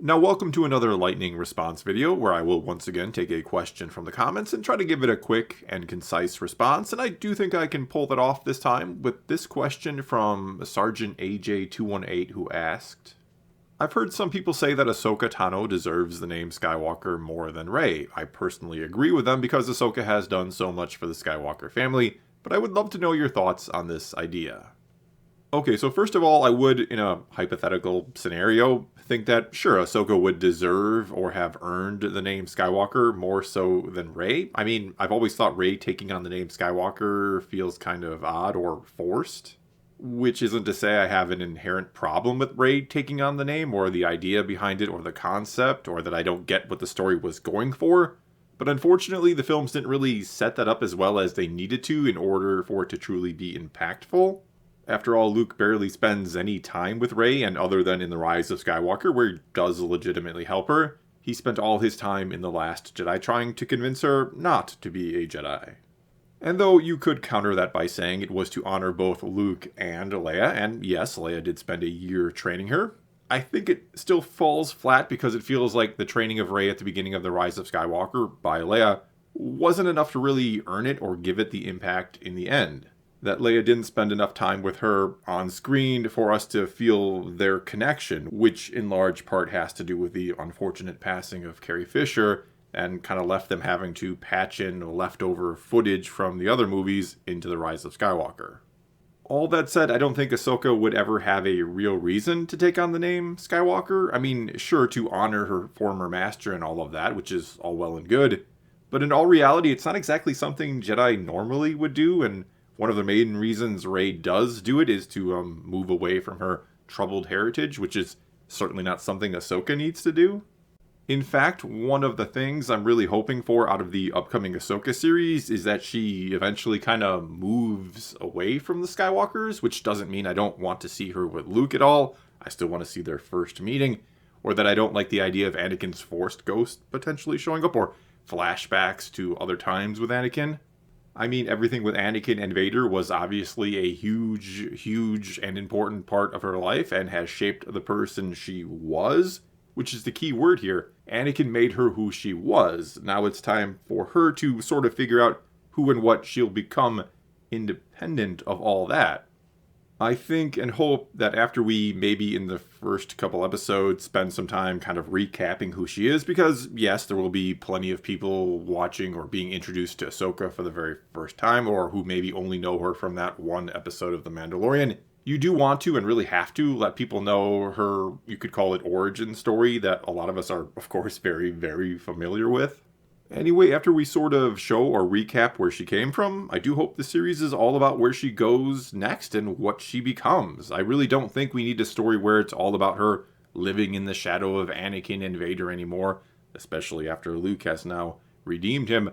Now welcome to another lightning response video where I will once again take a question from the comments and try to give it a quick and concise response, and I do think I can pull that off this time with this question from Sergeant AJ218 who asked, I've heard some people say that Ahsoka Tano deserves the name Skywalker more than Rey. I personally agree with them because Ahsoka has done so much for the Skywalker family, but I would love to know your thoughts on this idea. Okay, so first of all, I would, in a hypothetical scenario, think that, sure, Ahsoka would deserve or have earned the name Skywalker more so than Rey. I mean, I've always thought Rey taking on the name Skywalker feels kind of odd or forced. Which isn't to say I have an inherent problem with Rey taking on the name, or the idea behind it, or the concept, or that I don't get what the story was going for. But unfortunately, the films didn't really set that up as well as they needed to in order for it to truly be impactful. After all, Luke barely spends any time with Rey, and other than in The Rise of Skywalker, where he does legitimately help her, he spent all his time in The Last Jedi trying to convince her not to be a Jedi. And though you could counter that by saying it was to honor both Luke and Leia, and yes, Leia did spend a year training her, I think it still falls flat because it feels like the training of Rey at the beginning of The Rise of Skywalker by Leia wasn't enough to really earn it or give it the impact in the end. That Leia didn't spend enough time with her on screen for us to feel their connection, which in large part has to do with the unfortunate passing of Carrie Fisher, and kind of left them having to patch in leftover footage from the other movies into The Rise of Skywalker. All that said, I don't think Ahsoka would ever have a real reason to take on the name Skywalker. I mean, sure, to honor her former master and all of that, which is all well and good, but in all reality, it's not exactly something Jedi normally would do, and one of the main reasons Rey does do it is to move away from her troubled heritage, which is certainly not something Ahsoka needs to do. In fact, one of the things I'm really hoping for out of the upcoming Ahsoka series is that she eventually kind of moves away from the Skywalkers, which doesn't mean I don't want to see her with Luke at all. I still want to see their first meeting, or that I don't like the idea of Anakin's Force ghost potentially showing up, or flashbacks to other times with Anakin. I mean, everything with Anakin and Vader was obviously a huge and important part of her life and has shaped the person she was, which is the key word here. Anakin made her who she was. Now it's time for her to sort of figure out who and what she'll become independent of all that. I think and hope that after we, maybe in the first couple episodes, spend some time kind of recapping who she is, because yes, there will be plenty of people watching or being introduced to Ahsoka for the very first time, or who maybe only know her from that one episode of The Mandalorian. You do want to and really have to let people know her, you could call it origin story, that a lot of us are, of course, very familiar with. Anyway, after we sort of show or recap where she came from, I do hope the series is all about where she goes next and what she becomes. I really don't think we need a story where it's all about her living in the shadow of Anakin and Vader anymore, especially after Luke has now redeemed him,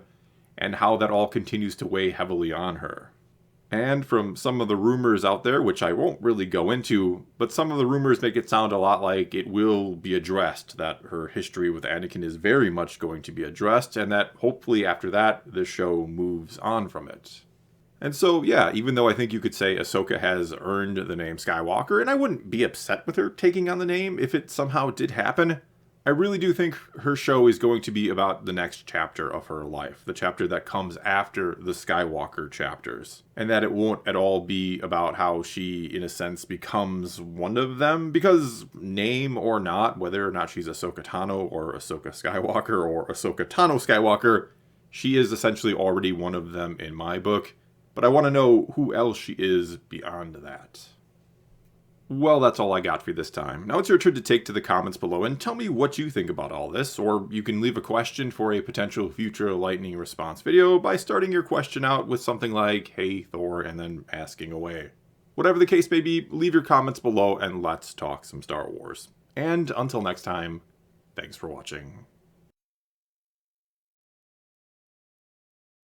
and how that all continues to weigh heavily on her. And from some of the rumors out there, which I won't really go into, but some of the rumors make it sound a lot like it will be addressed, that her history with Anakin is very much going to be addressed, and that hopefully after that, the show moves on from it. And so, yeah, even though I think you could say Ahsoka has earned the name Skywalker, and I wouldn't be upset with her taking on the name if it somehow did happen, I really do think her show is going to be about the next chapter of her life, the chapter that comes after the Skywalker chapters, and that it won't at all be about how she, in a sense, becomes one of them, because name or not, whether or not she's Ahsoka Tano or Ahsoka Skywalker or Ahsoka Tano Skywalker, she is essentially already one of them in my book, but I want to know who else she is beyond that. Well, that's all I got for you this time. Now it's your turn to take to the comments below and tell me what you think about all this, or you can leave a question for a potential future lightning response video by starting your question out with something like, "Hey Thor," and then asking away. Whatever the case may be, leave your comments below and let's talk some Star Wars. And until next time, thanks for watching.